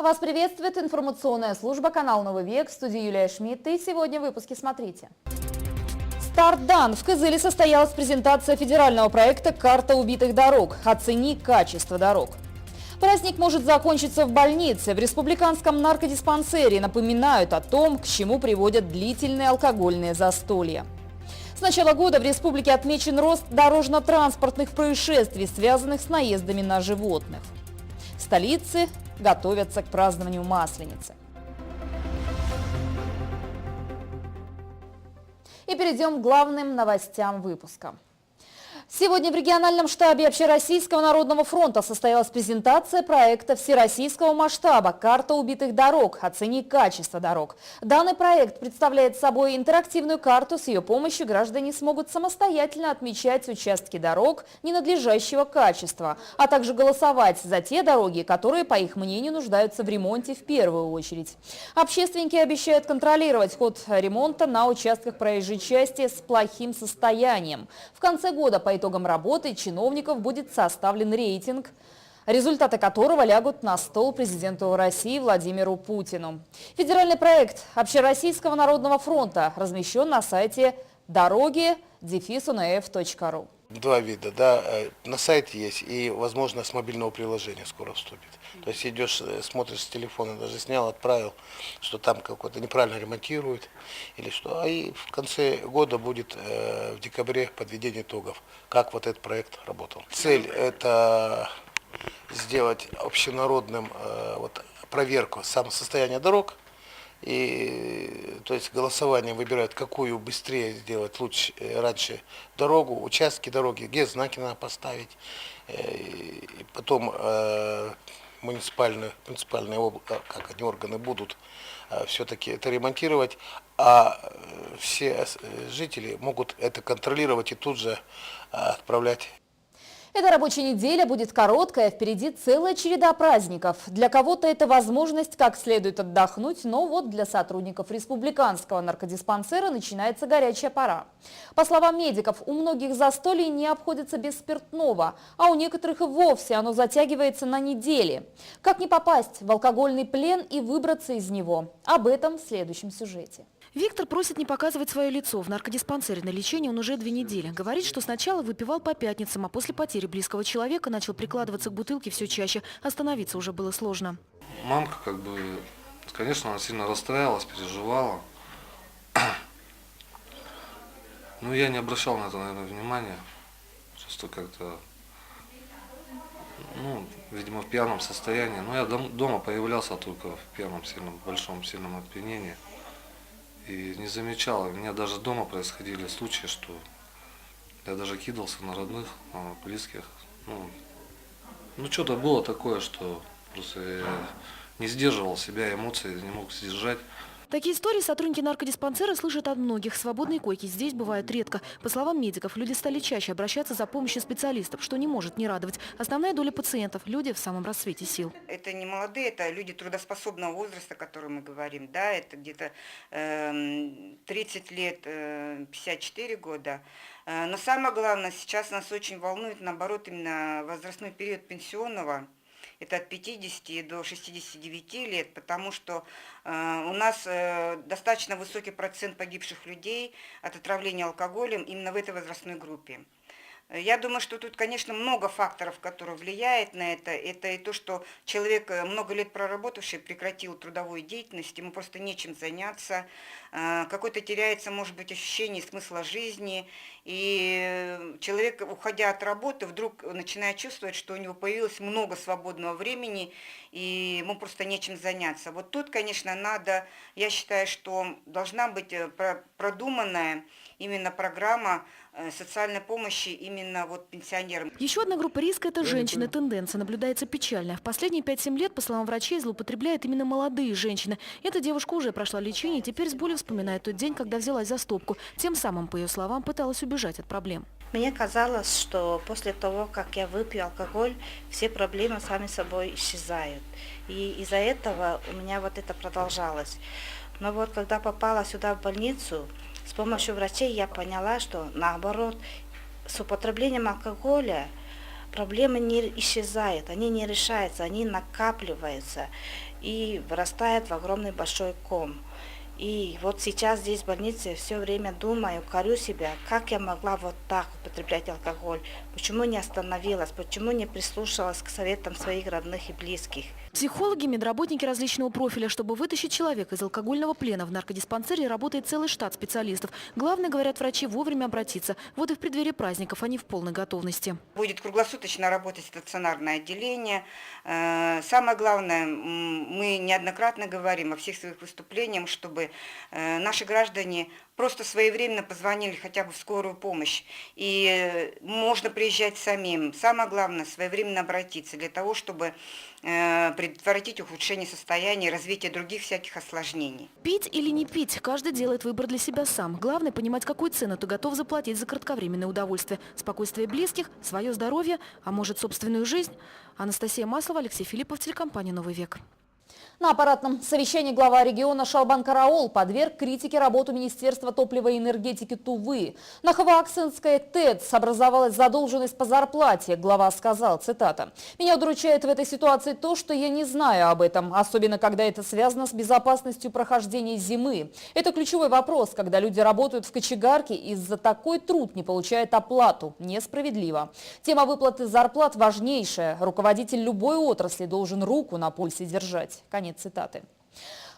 Вас приветствует информационная служба канал «Новый век», в студии Юлия Шмидт. И сегодня в выпуске смотрите. Старт дан. В Кызыле состоялась презентация федерального проекта «Карта убитых дорог». Оцени качество дорог. Праздник может закончиться в больнице. В республиканском наркодиспансере напоминают о том, к чему приводят длительные алкогольные застолья. С начала года в республике отмечен рост дорожно-транспортных происшествий, связанных с наездами на животных. В столице готовятся к празднованию Масленицы. И перейдем к главным новостям выпуска. Сегодня в региональном штабе Общероссийского народного фронта состоялась презентация проекта всероссийского масштаба «Карта убитых дорог. Оцени качество дорог». Данный проект представляет собой интерактивную карту. С ее помощью граждане смогут самостоятельно отмечать участки дорог ненадлежащего качества, а также голосовать за те дороги, которые, по их мнению, нуждаются в ремонте в первую очередь. Общественники обещают контролировать ход ремонта на участках проезжей части с плохим состоянием. В конце года по итогам работы чиновников будет составлен рейтинг, результаты которого лягут на стол президенту России Владимиру Путину. Федеральный проект Общероссийского народного фронта размещен на сайте дороги-unf.ru. Два вида, да, на сайте есть и, возможно, с мобильного приложения скоро вступит. То есть идешь, смотришь с телефона, даже снял, отправил, что там какой-то неправильно ремонтируют или что. А и в конце года будет в декабре подведение итогов, как вот этот проект работал. Цель это сделать общенародным проверку состояния дорог. И, то есть голосованием выбирают, какую быстрее сделать, лучше, раньше дорогу, участки дороги, где знаки надо поставить. И потом муниципальные органы будут все-таки это ремонтировать, а все жители могут это контролировать и тут же отправлять. Эта рабочая неделя будет короткая, впереди целая череда праздников. Для кого-то это возможность как следует отдохнуть, но вот для сотрудников республиканского наркодиспансера начинается горячая пора. По словам медиков, у многих застолий не обходится без спиртного, а у некоторых и вовсе оно затягивается на недели. Как не попасть в алкогольный плен и выбраться из него? Об этом в следующем сюжете. Виктор просит не показывать свое лицо. В наркодиспансере на лечении он уже 2 недели. Говорит, что сначала выпивал по пятницам, а после потери близкого человека начал прикладываться к бутылке все чаще. Остановиться уже было сложно. Мамка, конечно, она сильно расстраивалась, переживала. Но я не обращал на это, наверное, внимания. Просто как-то, видимо, в пьяном состоянии. Но я дома появлялся только в пьяном, большом, сильном опьянении. И не замечал, у меня даже дома происходили случаи, что я даже кидался на родных, на близких. Что-то было такое, что просто я не сдерживал себя, эмоции не мог сдержать. Такие истории сотрудники наркодиспансера слышат от многих. Свободные койки здесь бывают редко. По словам медиков, люди стали чаще обращаться за помощью специалистов, что не может не радовать. Основная доля пациентов – люди в самом расцвете сил. Это не молодые, это люди трудоспособного возраста, о котором мы говорим. Да, это где-то 30 лет, 54 года. Но самое главное, сейчас нас очень волнует, наоборот, именно возрастной период пенсионного. Это от 50 до 69 лет, потому что у нас достаточно высокий процент погибших людей от отравления алкоголем именно в этой возрастной группе. Я думаю, что тут, конечно, много факторов, которые влияют на это. Это и то, что человек, много лет проработавший, прекратил трудовую деятельность, ему просто нечем заняться. Какое-то теряется, может быть, ощущение смысла жизни. И человек, уходя от работы, вдруг начинает чувствовать, что у него появилось много свободного времени, и ему просто нечем заняться. Вот тут, конечно, надо, я считаю, что должна быть продуманная именно программа социальной помощи именно пенсионерам. Еще одна группа риска – это женщины. Тенденция наблюдается печальная. В последние 5-7 лет, по словам врачей, злоупотребляют именно молодые женщины. Эта девушка уже прошла лечение и теперь с болью вспоминает тот день, когда взялась за стопку. Тем самым, по ее словам, пыталась убежать от проблем. Мне казалось, что после того, как я выпью алкоголь, все проблемы сами собой исчезают. И из-за этого у меня это продолжалось. Но когда попала сюда в больницу, с помощью врачей я поняла, что наоборот, с употреблением алкоголя проблемы не исчезают, они не решаются, они накапливаются и вырастают в огромный большой ком. И вот сейчас здесь в больнице все время думаю, корю себя, как я могла вот так употреблять алкоголь, почему не остановилась, почему не прислушалась к советам своих родных и близких. Психологи, медработники различного профиля. Чтобы вытащить человека из алкогольного плена, в наркодиспансере работает целый штат специалистов. Главное, говорят врачи, вовремя обратиться. Вот и в преддверии праздников они в полной готовности. Будет круглосуточно работать стационарное отделение. Самое главное, мы неоднократно говорим во всех своих выступлениях, чтобы наши граждане просто своевременно позвонили хотя бы в скорую помощь. И можно приезжать самим. Самое главное, своевременно обратиться для того, чтобы предотвратить ухудшение состояния и развитие других всяких осложнений. Пить или не пить, каждый делает выбор для себя сам. Главное понимать, какую цену ты готов заплатить за кратковременное удовольствие. Спокойствие близких, свое здоровье, а может собственную жизнь. Анастасия Маслова, Алексей Филиппов, телекомпания «Новый век». На аппаратном совещании глава региона Шалбан Караул подверг критике работу Министерства топлива и энергетики Тувы. На Хавааксинской ТЭЦ образовалась задолженность по зарплате. Глава сказал, цитата: «Меня удручает в этой ситуации то, что я не знаю об этом, особенно когда это связано с безопасностью прохождения зимы. Это ключевой вопрос, когда люди работают в кочегарке и за такой труд не получают оплату. Несправедливо. Тема выплаты зарплат важнейшая. Руководитель любой отрасли должен руку на пульсе держать». Конец цитаты.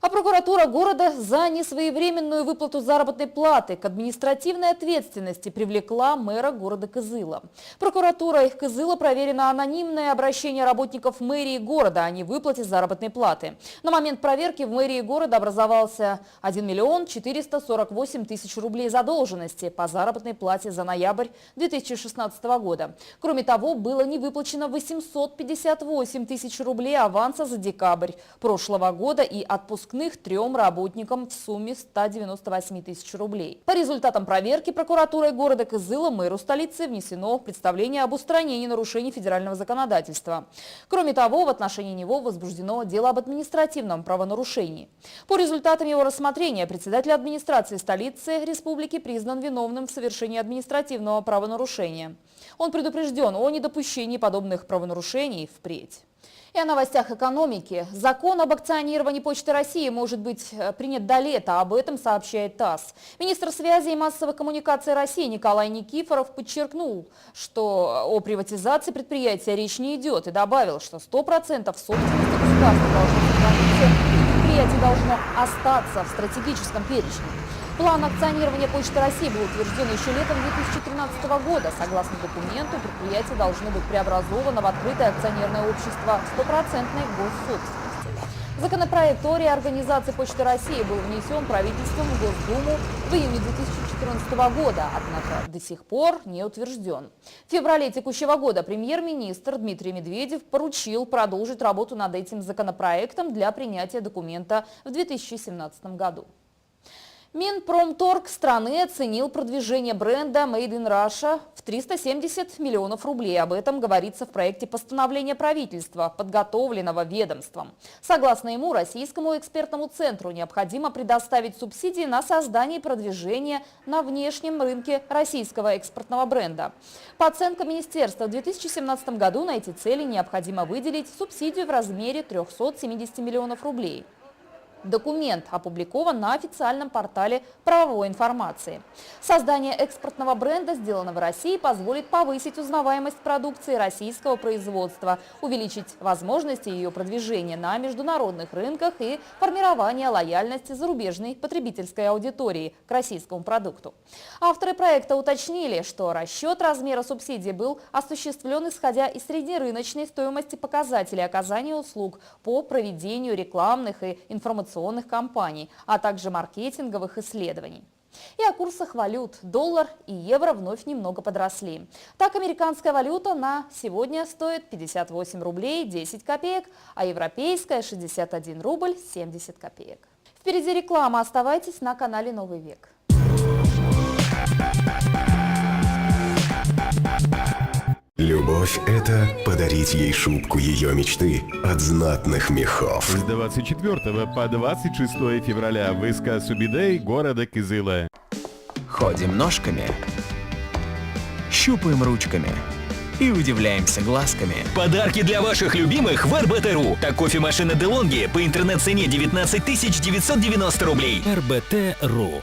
А прокуратура города за несвоевременную выплату заработной платы к административной ответственности привлекла мэра города Кызыла. Прокуратурой Кызыла проверено анонимное обращение работников мэрии города о невыплате заработной платы. На момент проверки в мэрии города образовался 1 миллион 448 тысяч рублей задолженности по заработной плате за ноябрь 2016 года. Кроме того, было не выплачено 858 тысяч рублей аванса за декабрь прошлого года и отпускных 3 работникам в сумме 198 тысяч рублей. По результатам проверки прокуратурой города Кызыла мэру столицы внесено представление об устранении нарушений федерального законодательства. Кроме того, в отношении него возбуждено дело об административном правонарушении. По результатам его рассмотрения председатель администрации столицы республики признан виновным в совершении административного правонарушения. Он предупрежден о недопущении подобных правонарушений впредь. И о новостях экономики. Закон об акционировании Почты России может быть принят до лета. Об этом сообщает ТАСС. Министр связи и массовой коммуникации России Николай Никифоров подчеркнул, что о приватизации предприятия речь не идет, и добавил, что 100% собственности государства должно сохраниться, и предприятие должно остаться в стратегическом перечне. План акционирования Почты России был утвержден еще летом 2013 года. Согласно документу, предприятие должно быть преобразовано в открытое акционерное общество 100% госсобственности. Законопроект о реорганизации Почты России был внесен правительством в Госдуму в июне 2014 года, однако до сих пор не утвержден. В феврале текущего года премьер-министр Дмитрий Медведев поручил продолжить работу над этим законопроектом для принятия документа в 2017 году. Минпромторг страны оценил продвижение бренда Made in Russia в 370 миллионов рублей. Об этом говорится в проекте постановления правительства, подготовленного ведомством. Согласно ему, Российскому экспертному центру необходимо предоставить субсидии на создание и продвижение на внешнем рынке российского экспортного бренда. По оценкам министерства, в 2017 году на эти цели необходимо выделить субсидию в размере 370 миллионов рублей. Документ опубликован на официальном портале правовой информации. Создание экспортного бренда, сделанного в России, позволит повысить узнаваемость продукции российского производства, увеличить возможности ее продвижения на международных рынках и формирование лояльности зарубежной потребительской аудитории к российскому продукту. Авторы проекта уточнили, что расчет размера субсидий был осуществлен исходя из среднерыночной стоимости показателей оказания услуг по проведению рекламных и информационных кампаний, а также маркетинговых исследований. И о курсах валют. Доллар и евро вновь немного подросли. Так, американская валюта на сегодня стоит 58 рублей 10 копеек, а европейская 61 рубль 70 копеек. Впереди реклама. Оставайтесь на канале «Новый век». Любовь – это подарить ей шубку ее мечты от знатных мехов. С 24 по 26 февраля в СК Субидей города Кызыла. Ходим ножками, щупаем ручками, и удивляемся глазками. Подарки для ваших любимых в РБТ.ру. Так кофемашина DeLonghi по интернет-цене 19 990 рублей. РБТ.ру.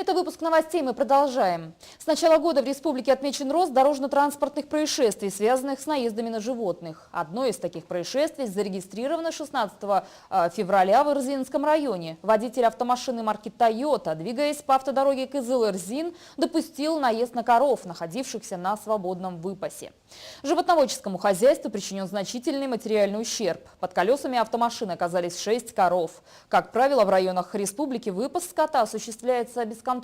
Это выпуск новостей, мы продолжаем. С начала года в республике отмечен рост дорожно-транспортных происшествий, связанных с наездами на животных. Одно из таких происшествий зарегистрировано 16 февраля в Эрзинском районе. Водитель автомашины марки Toyota, двигаясь по автодороге Кызыл-Эрзин, допустил наезд на коров, находившихся на свободном выпасе. Животноводческому хозяйству причинен значительный материальный ущерб. Под колесами автомашины оказались 6 коров. Как правило, в районах республики выпас скота осуществляется бесконтрольно.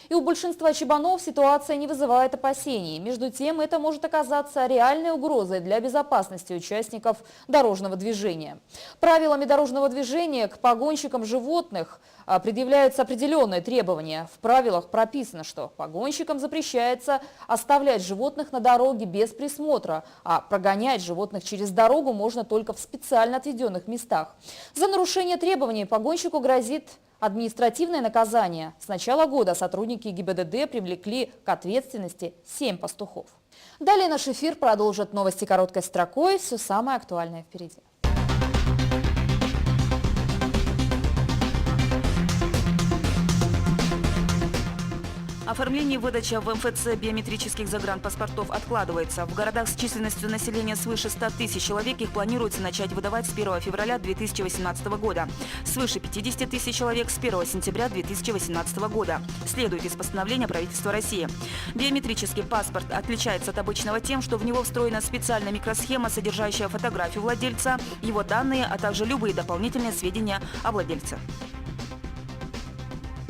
И у большинства чабанов ситуация не вызывает опасений. Между тем, это может оказаться реальной угрозой для безопасности участников дорожного движения. Правилами дорожного движения к погонщикам животных предъявляются определенные требования. В правилах прописано, что погонщикам запрещается оставлять животных на дороге без присмотра, а прогонять животных через дорогу можно только в специально отведенных местах. За нарушение требований погонщику грозит административное наказание. С начала года сотрудники ГИБДД привлекли к ответственности 7 пастухов. Далее наш эфир продолжат новости короткой строкой. Все самое актуальное впереди. Оформление и выдача в МФЦ биометрических загранпаспортов откладывается. В городах с численностью населения свыше 100 тысяч человек их планируется начать выдавать с 1 февраля 2018 года. Свыше 50 тысяч человек с 1 сентября 2018 года. Следует из постановления правительства России. Биометрический паспорт отличается от обычного тем, что в него встроена специальная микросхема, содержащая фотографию владельца, его данные, а также любые дополнительные сведения о владельце.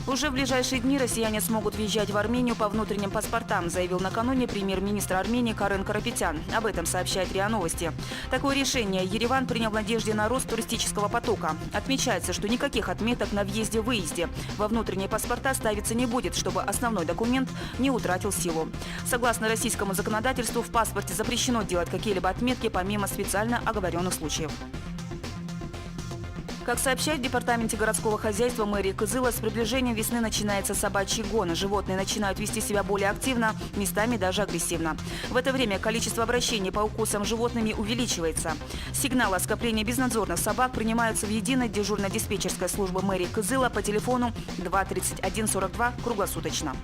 Уже в ближайшие дни россияне смогут въезжать в Армению по внутренним паспортам, заявил накануне премьер-министр Армении Карен Карапетян. Об этом сообщает РИА Новости. Такое решение Ереван принял в надежде на рост туристического потока. Отмечается, что никаких отметок на въезде-выезде во внутренние паспорта ставиться не будет, чтобы основной документ не утратил силу. Согласно российскому законодательству, в паспорте запрещено делать какие-либо отметки помимо специально оговоренных случаев. Как сообщает в департаменте городского хозяйства мэрии Кызыла, с приближением весны начинается собачий гон. Животные начинают вести себя более активно, местами даже агрессивно. В это время количество обращений по укусам животными увеличивается. Сигналы о скоплении безнадзорных собак принимаются в единой дежурно-диспетчерской службе мэрии Кызыла по телефону 2 31 42 круглосуточно.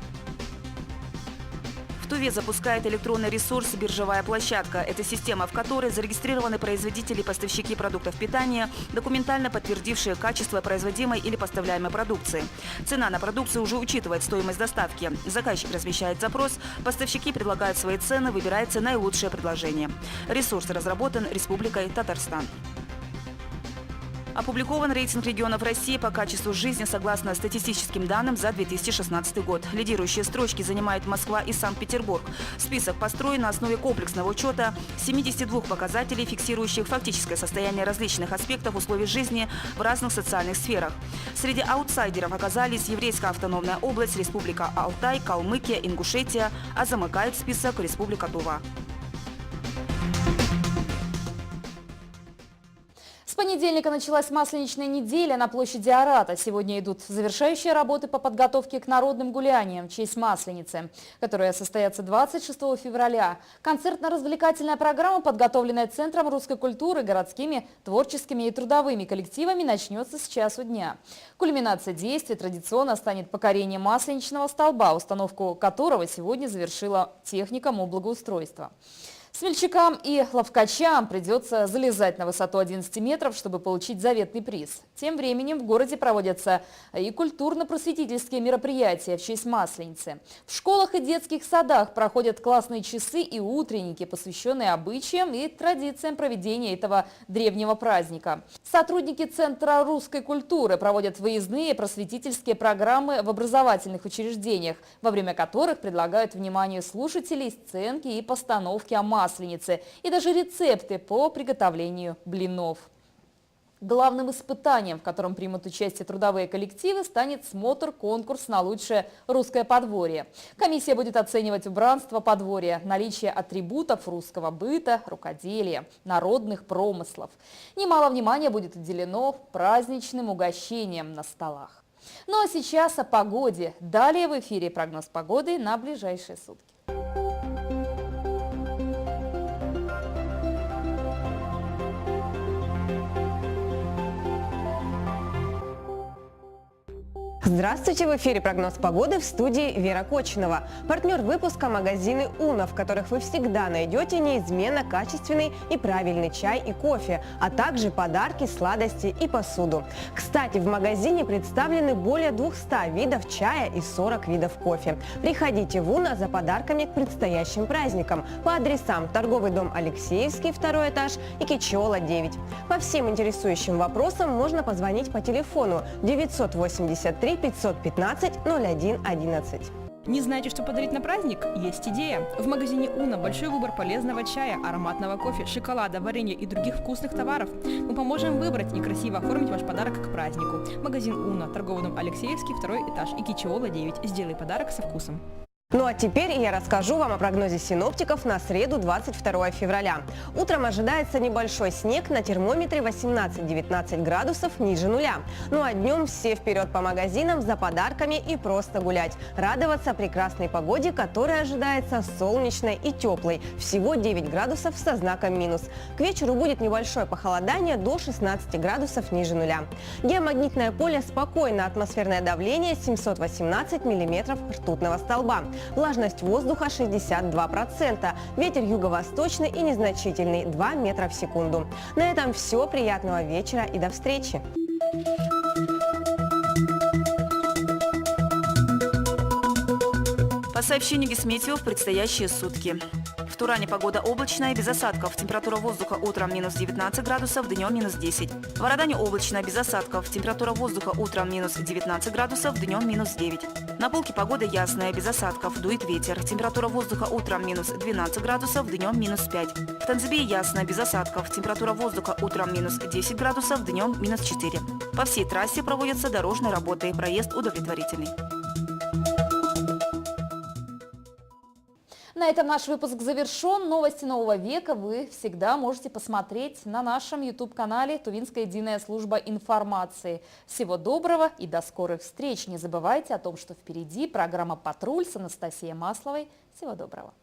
В Туве запускает электронный ресурс «Биржевая площадка». Это система, в которой зарегистрированы производители и поставщики продуктов питания, документально подтвердившие качество производимой или поставляемой продукции. Цена на продукцию уже учитывает стоимость доставки. Заказчик размещает запрос, поставщики предлагают свои цены, выбирается наилучшее предложение. Ресурс разработан Республикой Татарстан. Опубликован рейтинг регионов России по качеству жизни согласно статистическим данным за 2016 год. Лидирующие строчки занимают Москва и Санкт-Петербург. Список построен на основе комплексного учета 72 показателей, фиксирующих фактическое состояние различных аспектов условий жизни в разных социальных сферах. Среди аутсайдеров оказались Еврейская автономная область, Республика Алтай, Калмыкия, Ингушетия, а замыкает список Республика Тува. С понедельника началась масленичная неделя на площади Арата. Сегодня идут завершающие работы по подготовке к народным гуляниям в честь Масленицы, которые состоятся 26 февраля. Концертно-развлекательная программа, подготовленная Центром русской культуры, городскими, творческими и трудовыми коллективами, начнется с часу дня. Кульминация действия традиционно станет покорение масленичного столба, установку которого сегодня завершила техника моблагоустройства. Смельчакам и ловкачам придется залезать на высоту 11 метров, чтобы получить заветный приз. Тем временем в городе проводятся и культурно-просветительские мероприятия в честь Масленицы. В школах и детских садах проходят классные часы и утренники, посвященные обычаям и традициям проведения этого древнего праздника. Сотрудники Центра русской культуры проводят выездные просветительские программы в образовательных учреждениях, во время которых предлагают вниманию слушателей сценки и постановки о Масленице и даже рецепты по приготовлению блинов. Главным испытанием, в котором примут участие трудовые коллективы, станет смотр-конкурс на лучшее русское подворье. Комиссия будет оценивать убранство подворья, наличие атрибутов русского быта, рукоделия, народных промыслов. Немало внимания будет уделено праздничным угощениям на столах. Ну а сейчас о погоде. Далее в эфире прогноз погоды на ближайшие сутки. Здравствуйте, в эфире прогноз погоды, в студии Вера Кочинова. Партнер выпуска – магазины «Уна», в которых вы всегда найдете неизменно качественный и правильный чай и кофе, а также подарки, сладости и посуду. Кстати, в магазине представлены более 200 видов чая и 40 видов кофе. Приходите в «Уна» за подарками к предстоящим праздникам по адресам: торговый дом Алексеевский, 2 этаж, и Кичиола, 9. По всем интересующим вопросам можно позвонить по телефону 983 515 01 11. Не знаете, что подарить на праздник? Есть идея! В магазине «Уна» большой выбор полезного чая, ароматного кофе, шоколада, варенья и других вкусных товаров. Мы поможем выбрать и красиво оформить ваш подарок к празднику. Магазин «Уна», торговый дом Алексеевский, 2 этаж, и Кичиола, 9. Сделай подарок со вкусом. Ну а теперь я расскажу вам о прогнозе синоптиков на среду 22 февраля. Утром ожидается небольшой снег, на термометре 18-19 градусов ниже нуля. Ну а днем все вперед по магазинам за подарками и просто гулять. Радоваться прекрасной погоде, которая ожидается солнечной и теплой. Всего 9 градусов со знаком минус. К вечеру будет небольшое похолодание до 16 градусов ниже нуля. Геомагнитное поле спокойно, атмосферное давление 718 миллиметров ртутного столба. Влажность воздуха 62%. Ветер юго-восточный и незначительный 2 метра в секунду. На этом все. Приятного вечера и до встречи. По сообщению Гисметео в предстоящие сутки. В Туране погода облачная, без осадков. Температура воздуха утром минус 19 градусов, днем минус 10. В Арадане облачно, без осадков. Температура воздуха утром минус 19 градусов, днем минус 9. На Булке погода ясная, без осадков. Дует ветер. Температура воздуха утром минус 12 градусов, днем минус 5. В Танзибе ясно, без осадков. Температура воздуха утром минус 10 градусов, днем минус 4. По всей трассе проводятся дорожные работы. Проезд удовлетворительный. На этом наш выпуск завершен. Новости нового века вы всегда можете посмотреть на нашем YouTube-канале «Тувинская единая служба информации». Всего доброго и до скорых встреч. Не забывайте о том, что впереди программа «Патруль» с Анастасией Масловой. Всего доброго.